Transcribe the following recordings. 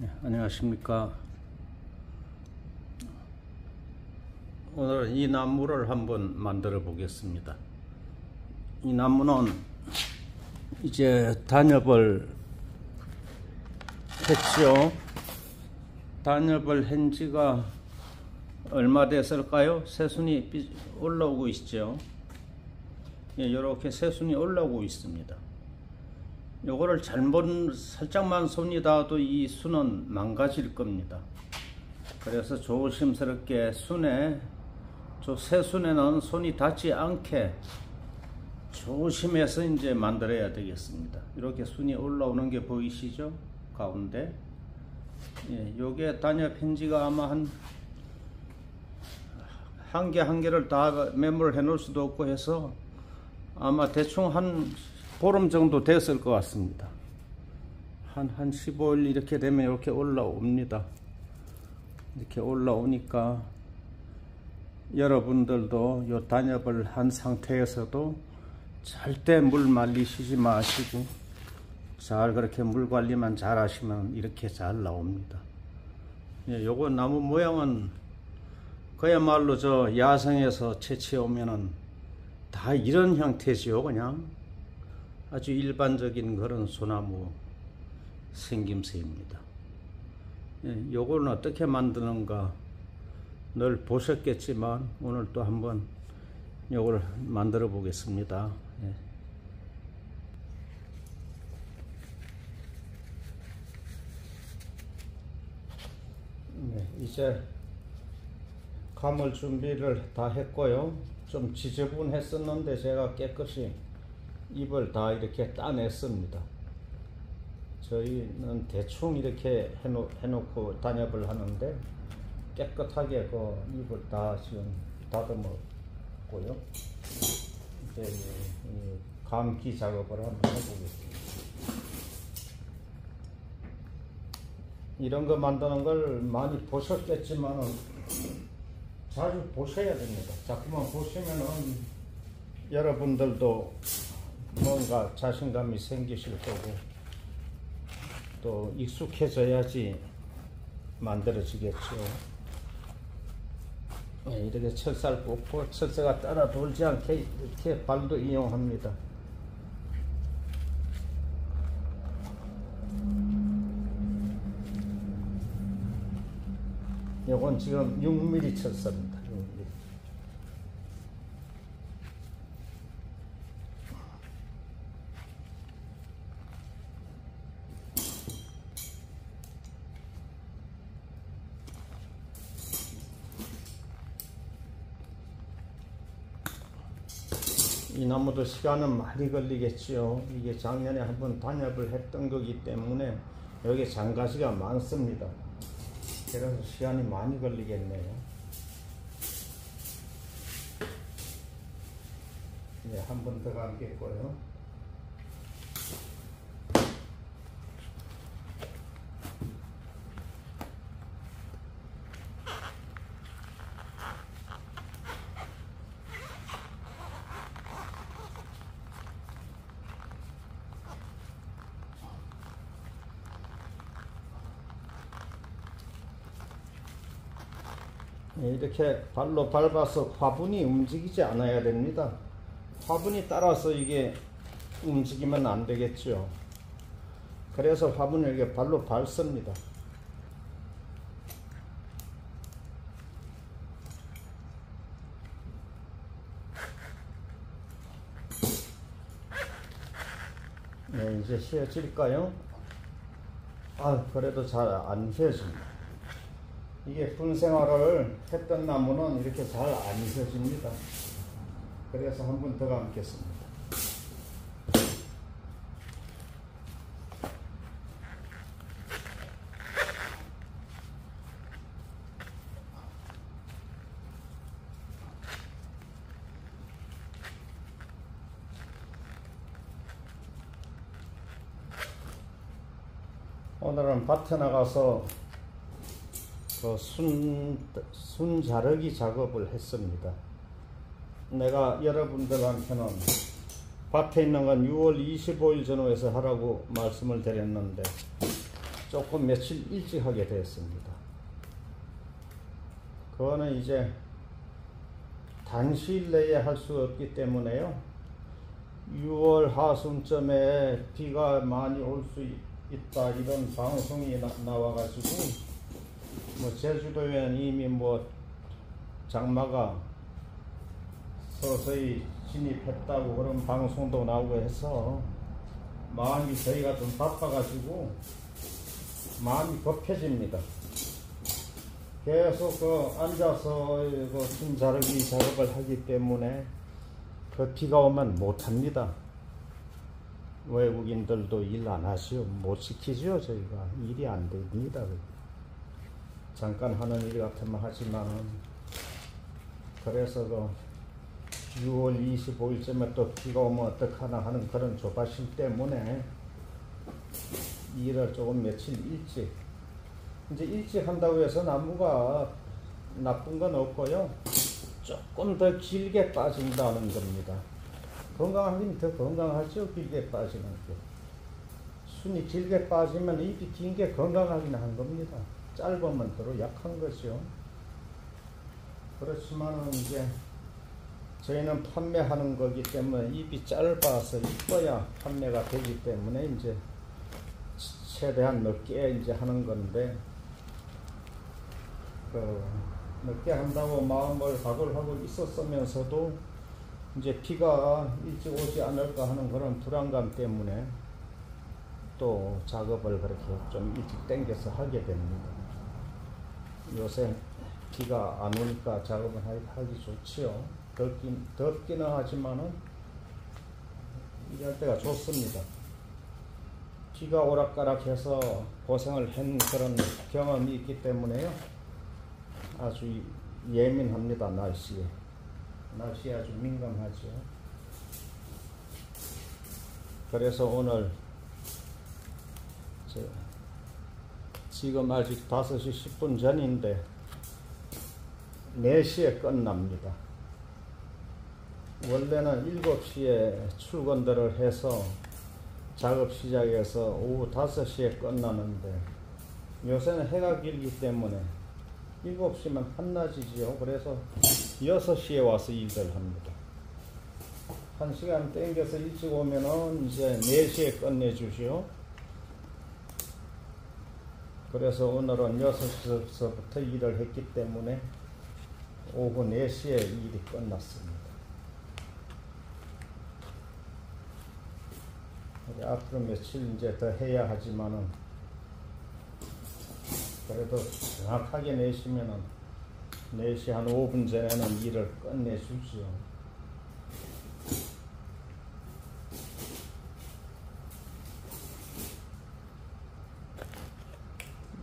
네, 안녕하십니까. 오늘은 이 나무를 한번 만들어 보겠습니다. 이 나무는 이제 단엽을 했죠. 단엽을 한 지가 얼마 됐을까요? 새순이 올라오고 있죠. 이렇게 새순이 올라오고 있습니다. 요거를 잘못 살짝만 손이 닿아도 이 순은 망가질 겁니다. 그래서 조심스럽게 새순에는 손이 닿지 않게 조심해서 이제 만들어야 되겠습니다. 이렇게 순이 올라오는 게 보이시죠? 가운데. 요게 단엽 편지가 아마 한 개 한 개를 다 메모를 해 놓을 수도 없고 해서 아마 대충 한 보름 정도 됐을 것 같습니다. 한 15일 이렇게 되면 이렇게 올라옵니다. 이렇게 올라오니까 여러분들도 요 단엽을 한 상태에서도 절대 물 말리시지 마시고 잘 그렇게 물 관리만 잘 하시면 이렇게 잘 나옵니다. 요거 나무 모양은 그야말로 저 야생에서 채취해 오면은 다 이런 형태지요. 그냥 아주 일반적인 그런 소나무 생김새입니다. 요거는 어떻게 만드는가 늘 보셨겠지만 오늘 또 한번 요걸 만들어 보겠습니다. 이제 감을 준비를 다 했고요. 좀 지저분했었는데 제가 깨끗이 잎을 다 이렇게 따냈습니다. 저희는 대충 이렇게 해놓고 단엽을 하는데 깨끗하게 그 잎을 다 지금 다듬었고요. 이제 감기 작업을 한번 해보겠습니다. 이런 거 만드는 걸 많이 보셨겠지만은 자주 보셔야 됩니다. 자꾸만 보시면은 여러분들도 뭔가 자신감이 생기실 거고 또 익숙해져야지 만들어지겠죠. 이렇게 철사를 꽂고 철사가 따라 돌지 않게 이렇게 발도 이용합니다. 요건 지금 6mm 철사입니다. 6mm. 이 나무도 시간은 많이 걸리겠지요. 이게 작년에 한번 단엽을 했던 거기 때문에 여기 장가시가 많습니다. 그래서 시간이 많이 걸리겠네요. 한 번 더 감겠고요. 이렇게 발로 밟아서 화분이 움직이지 않아야 됩니다. 화분이 따라서 이게 움직이면 안 되겠죠. 그래서 화분을 이렇게 발로 밟습니다. 이제 휘어질까요? 그래도 잘 안 휘어집니다. 이게 분생화를 했던 나무는 이렇게 잘 안 휘어집니다. 그래서 한 번 더 감겠습니다. 오늘은 밭에 나가서 그 순 자르기 작업을 했습니다. 내가 여러분들한테는 밭에 있는 건 6월 25일 전후에서 하라고 말씀을 드렸는데 조금 며칠 일찍 하게 됐습니다. 그거는 이제 단시일 내에 할 수 없기 때문에요. 6월 하순쯤에 비가 많이 올 수 있다 이런 방송이 나와가지고 뭐 제주도에는 이미 뭐 장마가 서서히 진입했다고 그런 방송도 나오고 해서 마음이 저희가 좀 바빠가지고 마음이 급해집니다. 계속 앉아서 순자르기 작업을 하기 때문에 비가 오면 못합니다. 외국인들도 일 안 하시오. 못 시키죠. 저희가 일이 안 됩니다. 잠깐 하는 일 같으면 하지만 그래서 6월 25일쯤에 또 비가 오면 어떡하나 하는 그런 조바심 때문에 일을 조금 며칠 일찍 이제 일찍 한다고 해서 나무가 나쁜 건 없고요. 조금 더 길게 빠진다는 겁니다. 건강하긴 더 건강하죠. 길게 빠지는 게. 순이 길게 빠지면 잎이 긴 게 건강하긴 한 겁니다. 짧으면 더러 약한 거죠. 그렇지만 이제 저희는 판매하는 거기 때문에 잎이 짧아서 이뻐야 판매가 되기 때문에 이제 최대한 늦게 이제 하는 건데 늦게 한다고 마음을 각오를 하고 있었으면서도 이제 비가 일찍 오지 않을까 하는 그런 불안감 때문에 또 작업을 그렇게 좀 일찍 당겨서 하게 됩니다. 요새 비가 안 오니까 작업을 하기 좋지요. 덥기는 하지만은 일할 때가 좋습니다. 비가 오락가락해서 고생을 한 그런 경험이 있기 때문에요. 아주 예민합니다. 날씨에 아주 민감하죠. 그래서 오늘 지금 아직 5시 10분 전인데 4시에 끝납니다. 원래는 7시에 출근들을 해서 작업 시작해서 오후 5시에 끝나는데 요새는 해가 길기 때문에 7시면 한낮이지요. 그래서 6시에 와서 일을 합니다. 1시간 땡겨서 일찍 오면은 이제 4시에 끝내주시오. 그래서 오늘은 6시서부터 일을 했기 때문에 오후 4시에 일이 끝났습니다. 앞으로 며칠 이제 더 해야 하지만은 그래도 정확하게 내시면은 4시 한 5분 전에는 일을 끝내주지요.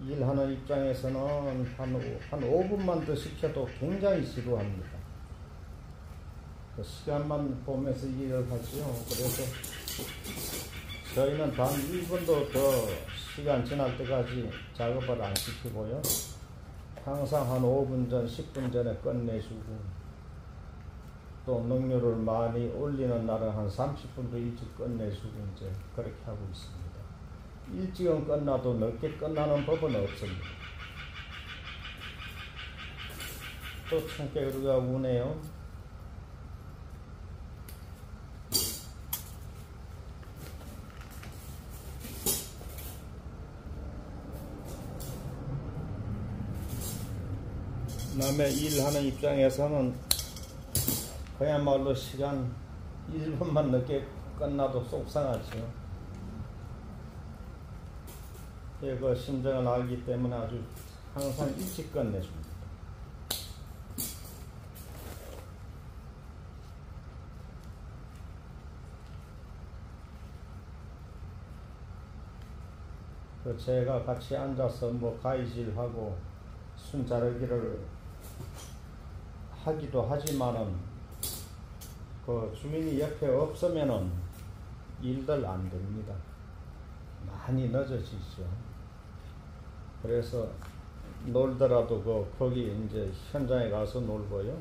일하는 입장에서는 한 5분만 더 시켜도 굉장히 지루합니다. 그 시간만 보면서 일을 하지요. 그래서 저희는 단 1분도 더 시간 지날 때까지 작업을 안 시키고요. 항상 한 5분 전, 10분 전에 끝내주고 또 능률을 많이 올리는 날은 한 30분도 일찍 끝내주고 이제 그렇게 하고 있습니다. 일찍은 끝나도 늦게 끝나는 법은 없습니다. 또 청개구리가 우네요. 남의 일하는 입장에서는 그야말로 시간 1분만 늦게 끝나도 속상하죠. 그 심정을 알기 때문에 아주 항상 일찍 끝내줍니다. 제가 같이 앉아서 뭐 가위질하고 순자르기를 하기도 하지만은 그 주인이 옆에 없으면은 일들 안 됩니다. 많이 늦어지죠. 그래서 놀더라도 거기 이제 현장에 가서 놀고요.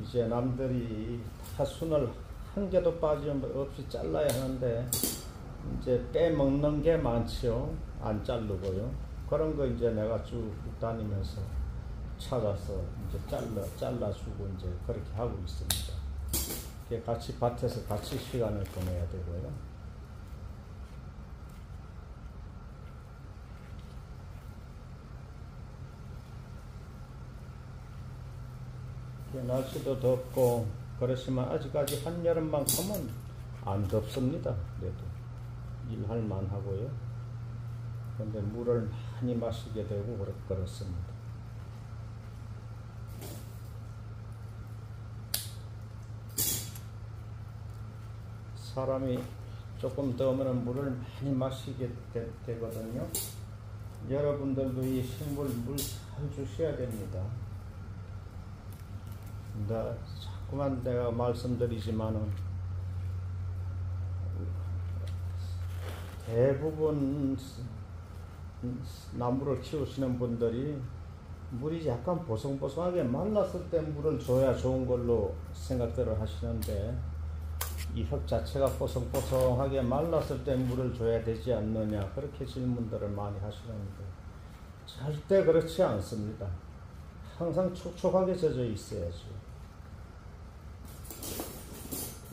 이제 남들이 다 순을 한 개도 빠짐없이 잘라야 하는데 이제 빼먹는 게 많지요. 안 자르고요. 그런 거 이제 내가 쭉 다니면서 찾아서 이제 잘라주고 이제 그렇게 하고 있습니다. 같이 밭에서 같이 시간을 보내야 되고요. 날씨도 덥고 그렇지만 아직까지 한여름만큼은 안 덥습니다. 그래도 일할 만하고요. 근데 물을 많이 마시게 되고 그렇습니다. 사람이 조금 더우면 물을 많이 마시게 되거든요. 여러분들도 이 식물 물 잘 주셔야 됩니다. 자꾸만 내가 말씀드리지만은 대부분 나무를 키우시는 분들이 물이 약간 보송보송하게 말랐을 때 물을 줘야 좋은 걸로 생각들을 하시는데 이 흙 자체가 뽀송뽀송하게 말랐을 때 물을 줘야 되지 않느냐 그렇게 질문들을 많이 하시는데 절대 그렇지 않습니다. 항상 촉촉하게 젖어 있어야죠.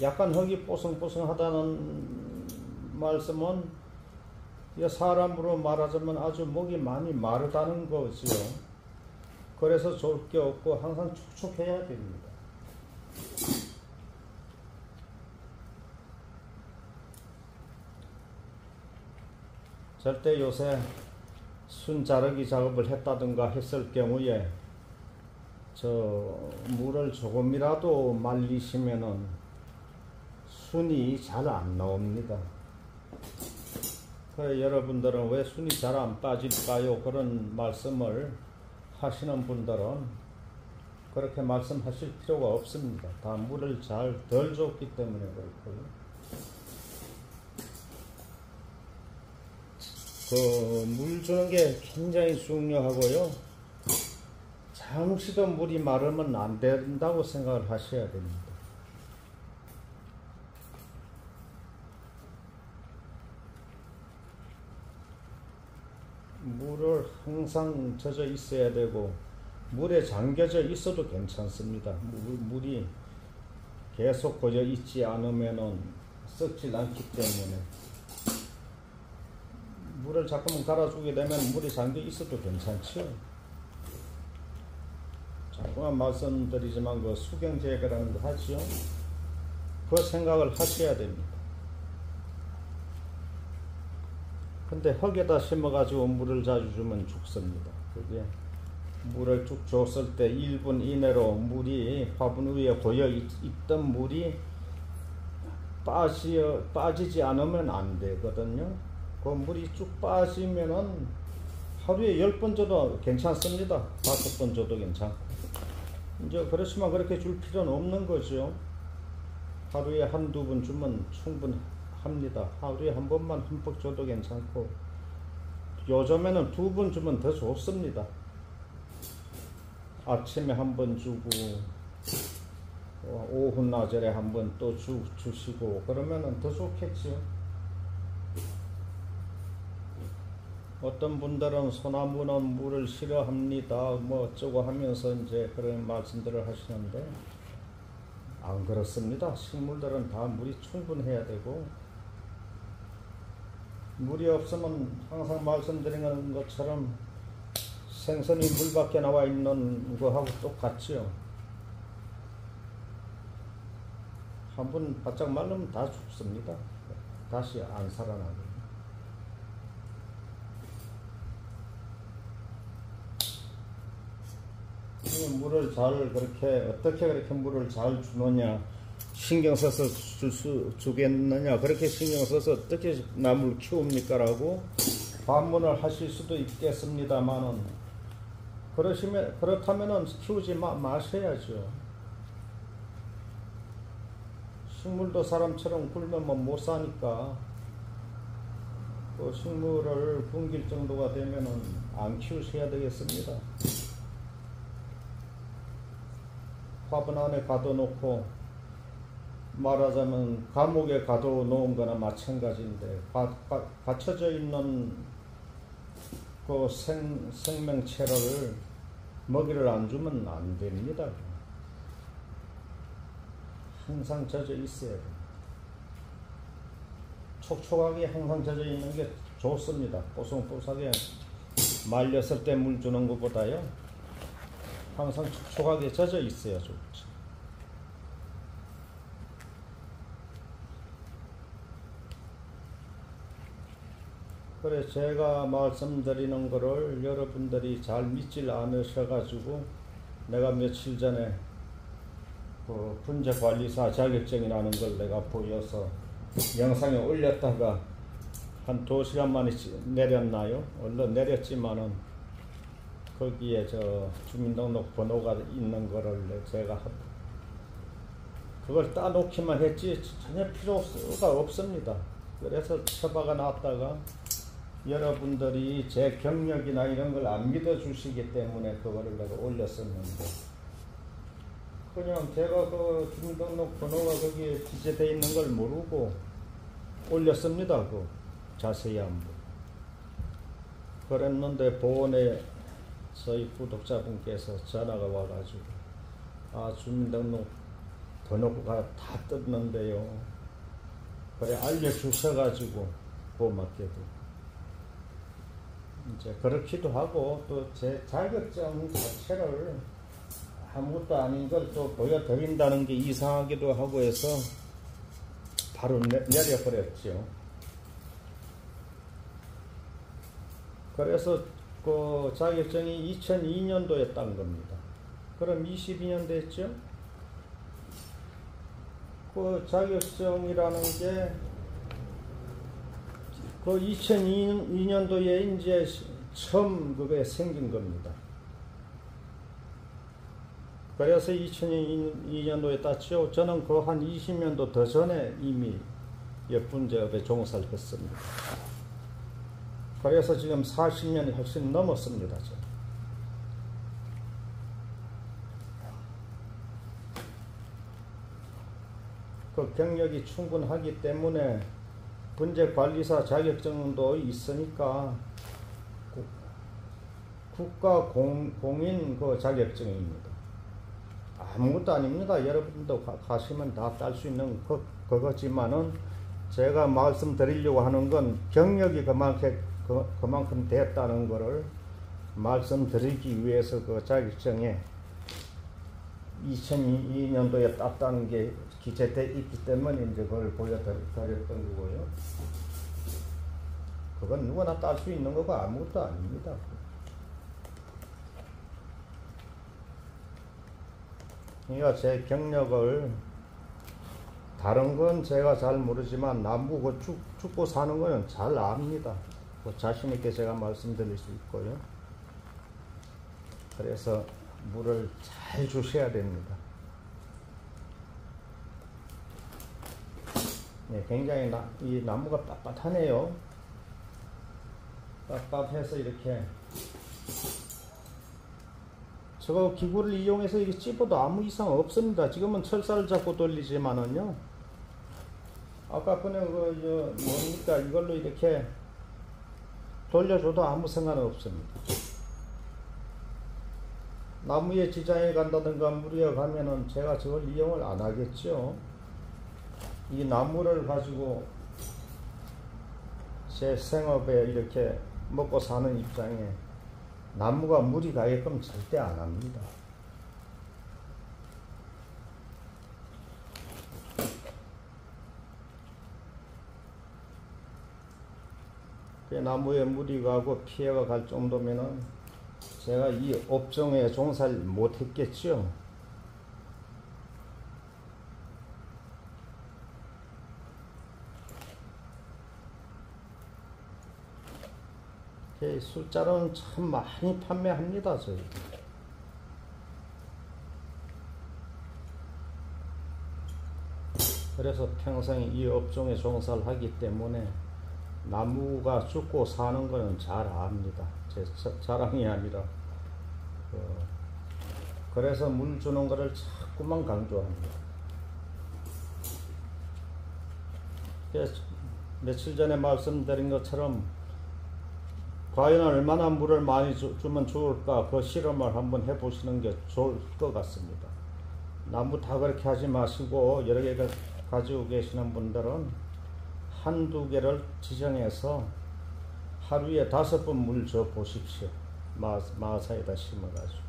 약간 흙이 뽀송뽀송하다는 말씀은 사람으로 말하자면 아주 목이 많이 마르다는 거지요. 그래서 좋을 게 없고 항상 촉촉해야 됩니다. 절대 요새 순자르기 작업을 했다든가 했을 경우에 물을 조금이라도 말리시면은 순이 잘 안 나옵니다. 그래 여러분들은 왜 순이 잘 안 빠질까요? 그런 말씀을 하시는 분들은 그렇게 말씀하실 필요가 없습니다. 다 물을 잘 덜 줬기 때문에 그렇고요. 물 주는 게 굉장히 중요하고요. 잠시도 물이 마르면 안 된다고 생각을 하셔야 됩니다. 물을 항상 젖어 있어야 되고 물에 잠겨져 있어도 괜찮습니다. 물이 계속 고여 있지 않으면 썩질 않기 때문에 물을 자꾸만 갈아주게 되면 물이 잠겨 있어도 괜찮죠. 자꾸만 말씀드리지만 그 수경재배라는 거 하죠. 그 생각을 하셔야 됩니다. 근데 흙에다 심어가지고 물을 자주 주면 죽습니다. 그게 물을 쭉 줬을 때 1분 이내로 물이 화분 위에 고여 있던 물이 빠지지 않으면 안 되거든요. 그 물이 쭉 빠지면은 하루에 10번 줘도 괜찮습니다. 5번 줘도 괜찮고. 이제 그렇지만 그렇게 줄 필요는 없는 거죠. 하루에 한두 번 주면 충분합니다. 하루에 한 번만 흠뻑 줘도 괜찮고, 요즘에는 2번 주면 더 좋습니다. 아침에 한 번 주고, 오후 낮에 한 번 또 주시고, 그러면은 더 좋겠지요. 어떤 분들은 소나무는 물을 싫어합니다. 뭐 어쩌고 하면서 이제 그런 말씀들을 하시는데, 안 그렇습니다. 식물들은 다 물이 충분해야 되고, 물이 없으면 항상 말씀드리는 것처럼 생선이 물 밖에 나와 있는 거하고 똑같지요. 한 번 바짝 말르면 다 죽습니다. 다시 안 살아나고. 물을 어떻게 그렇게 물을 잘 주느냐, 신경 써서 주겠느냐, 그렇게 신경 써서 어떻게 나무를 키웁니까? 라고 반문을 하실 수도 있겠습니다만은, 그렇다면은 키우지 마셔야죠. 식물도 사람처럼 굶으면 못 사니까, 그 식물을 굶길 정도가 되면은 안 키우셔야 되겠습니다. 화분 안에 가둬놓고 말하자면 감옥에 가둬놓은 거나 마찬가지인데 갇혀져 있는 그 생명체를 먹이를 안 주면 안 됩니다. 항상 젖어 있어야 돼요. 촉촉하게 항상 젖어 있는 게 좋습니다. 뽀송뽀송하게 말렸을 때 물 주는 것보다요, 항상 촉촉하게 젖어 있어야 좋죠. 그래, 제가 말씀드리는 거를 여러분들이 잘 믿질 않으셔가지고 내가 며칠 전에 그 분재관리사 자격증이라는 걸 내가 보여서 영상에 올렸다가 한 2시간 만에 내렸나요? 얼른 내렸지만은 거기에 저 주민등록 번호가 있는 거를 제가 그걸 따놓기만 했지 전혀 필요가 없습니다. 그래서 처바가 났다가 여러분들이 제 경력이나 이런 걸 안 믿어주시기 때문에 그거를 내가 올렸었는데, 그냥 제가 그 주민등록 번호가 거기에 기재되어 있는 걸 모르고 올렸습니다. 그 자세히 한번. 그랬는데 보온에 저희 구독자분께서 전화가 와가지고, 아, 주민등록 번호가 다 떴는데요. 그래, 알려주셔가지고 고맙게도. 이제 그렇기도 하고, 또 제 자격증 자체를 아무것도 아닌 걸 또 보여드린다는 게 이상하기도 하고 해서 바로 내려버렸죠. 그래서 그 자격증이 2002년도에 딴 겁니다. 그럼 22년 됐죠? 그 자격증이라는 게 그 2002년도에 이제 처음 그게 생긴 겁니다. 그래서 2002년도에 땄죠. 저는 그 한 20년도 더 전에 이미 역분제업에 종사를 했습니다. 그래서 지금 40년이 훨씬 넘었습니다. 그 경력이 충분하기 때문에 분재관리사 자격증도 있으니까 국가 공인 그 자격증입니다. 아무것도 아닙니다. 여러분도 가시면 다 딸 수 있는 그거지만은 제가 말씀드리려고 하는 건 경력이 그만큼 됐다는 거를 말씀드리기 위해서 그 자격증에 2002년도에 땄다는 게 기재되어 있기 때문에 이제 그걸 보여드렸던 거고요. 그건 누구나 딸 수 있는 거고 아무것도 아닙니다. 그러니까 제 경력을, 다른 건 제가 잘 모르지만 나무 그 죽고 사는 거는 잘 압니다. 그 자신 있게 제가 말씀드릴 수 있고요. 그래서 물을 잘 주셔야 됩니다. 네, 굉장히 이 나무가 빳빳하네요. 빳빳해서 이렇게 저거 기구를 이용해서 이렇게 찝어도 아무 이상 없습니다. 지금은 철사를 잡고 돌리지만은요, 아까 전에 뭡니까, 이걸로 이렇게 돌려줘도 아무 상관없습니다. 나무에 지장이 간다든가 무리가 가면은 제가 저걸 이용을 안 하겠죠. 이 나무를 가지고 제 생업에 이렇게 먹고 사는 입장에 나무가 무리 가게끔 절대 안 합니다. 그 나무에 무리 가고 피해가 갈 정도면은 제가 이 업종에 종사를 못 했겠죠. 술자로는 참 많이 판매합니다, 저희. 그래서 평생 이 업종에 종사를 하기 때문에 나무가 죽고 사는 거는 잘 압니다. 제 자랑이 아니라. 그래서 물 주는 거를 자꾸만 강조합니다. 며칠 전에 말씀드린 것처럼 과연 얼마나 물을 많이 주면 좋을까, 그 실험을 한번 해보시는 게 좋을 것 같습니다. 나무 다 그렇게 하지 마시고 여러 개를 가지고 계시는 분들은 한두 개를 지정해서 하루에 5번 물 줘 보십시오. 마사에다 심어가지고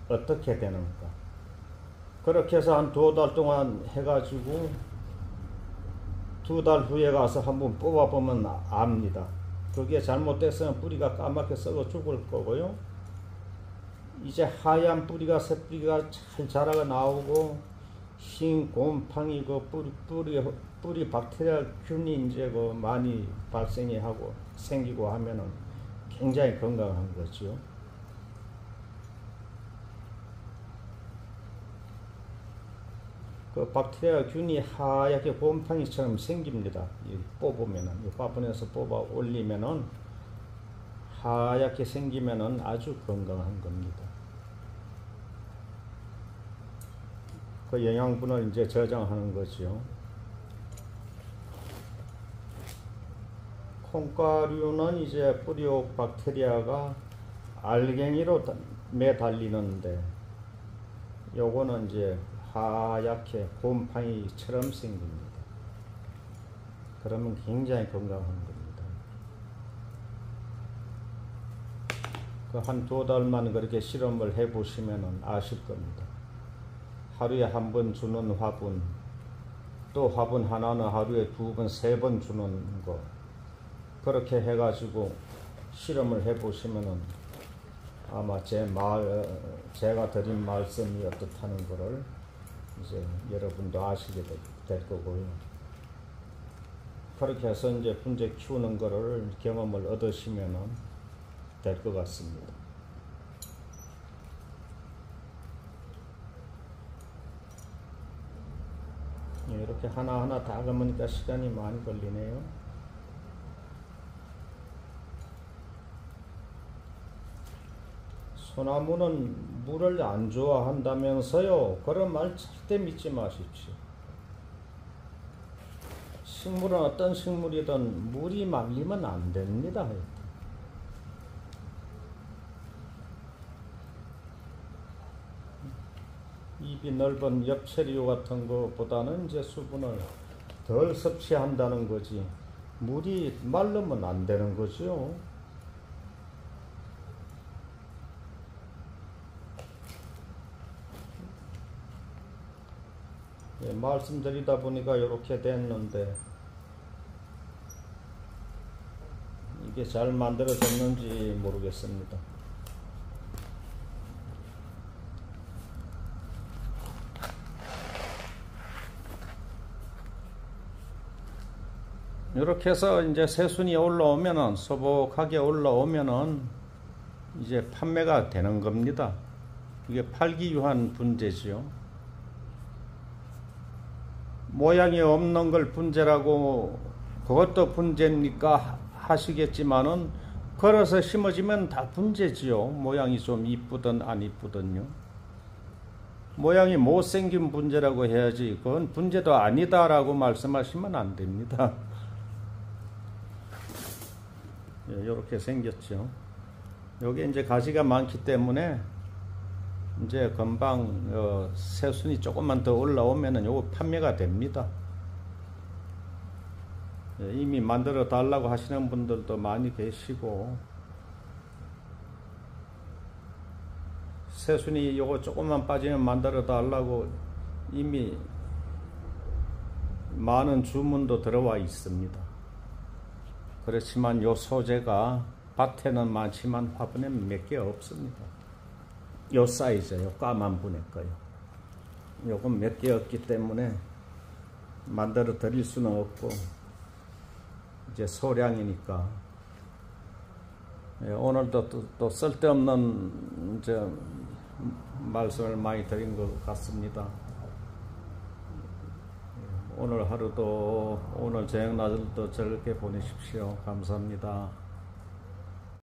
어떻게 되는가. 그렇게 해서 한 2달 동안 해가지고 2달 후에 가서 한번 뽑아보면 압니다. 그게 잘못됐으면 뿌리가 까맣게 썩어 죽을 거고요. 이제 하얀 뿌리가, 새뿌리가 잘 자라가 나오고 흰 곰팡이 뿌리 박테리아 균이 이제 많이 발생이 하고 생기고 하면은 굉장히 건강한 거죠. 그 박테리아 균이 하얗게 곰팡이처럼 생깁니다. 뽑으면은, 화분에서 뽑아 올리면은 하얗게 생기면은 아주 건강한 겁니다. 그 영양분을 이제 저장하는 거죠. 콩가루는 이제 뿌리옥 박테리아가 알갱이로 매달리는데, 요거는 이제 하얗게 곰팡이처럼 생깁니다. 그러면 굉장히 건강한 겁니다. 그 한 2달만 그렇게 실험을 해보시면 아실 겁니다. 하루에 1번 주는 화분, 또 화분 하나는 하루에 2번, 3번 주는 거, 그렇게 해가지고 실험을 해보시면은 아마 제가 드린 말씀이 어떻다는 거를 이제 여러분도 아시게 될 거고요. 그렇게 해서 이제 분재 키우는 거를 경험을 얻으시면은 될 것 같습니다. 이렇게 하나하나 다 가보니까 시간이 많이 걸리네요. 소나무는 물을 안 좋아한다면서요? 그런 말 절대 믿지 마십시오. 식물은 어떤 식물이든 물이 말리면 안 됩니다. 잎이 넓은 엽채류 같은 것보다는 이제 수분을 덜 섭취한다는 거지, 물이 마르면 안 되는 거죠. 예, 말씀드리다 보니까 이렇게 됐는데 이게 잘 만들어졌는지 모르겠습니다. 이렇게 해서 이제 새순이 올라오면은, 소복하게 올라오면은 이제 판매가 되는 겁니다. 이게 팔기유한 분재지요. 모양이 없는 걸 분재라고, 그것도 분재입니까 하시겠지만은, 걸어서 심어지면 다 분재지요. 모양이 좀 이쁘든 안 이쁘든요. 모양이 못생긴 분재라고 해야지, 그건 분재도 아니다라고 말씀하시면 안 됩니다. 이렇게 생겼죠. 여기 이제 가지가 많기 때문에 이제 금방 새순이 조금만 더 올라오면은 요거 판매가 됩니다. 이미 만들어 달라고 하시는 분들도 많이 계시고, 새순이 요거 조금만 빠지면 만들어 달라고 이미 많은 주문도 들어와 있습니다. 그렇지만 요 소재가 밭에는 많지만 화분에는 몇 개 없습니다. 요 사이즈요, 까만 분의 거요. 요건 몇 개 없기 때문에 만들어 드릴 수는 없고, 이제 소량이니까. 오늘도 또 쓸데없는 이제 말씀을 많이 드린 것 같습니다. 오늘 하루도, 오늘 저녁 낮을도 즐겁게 보내십시오. 감사합니다.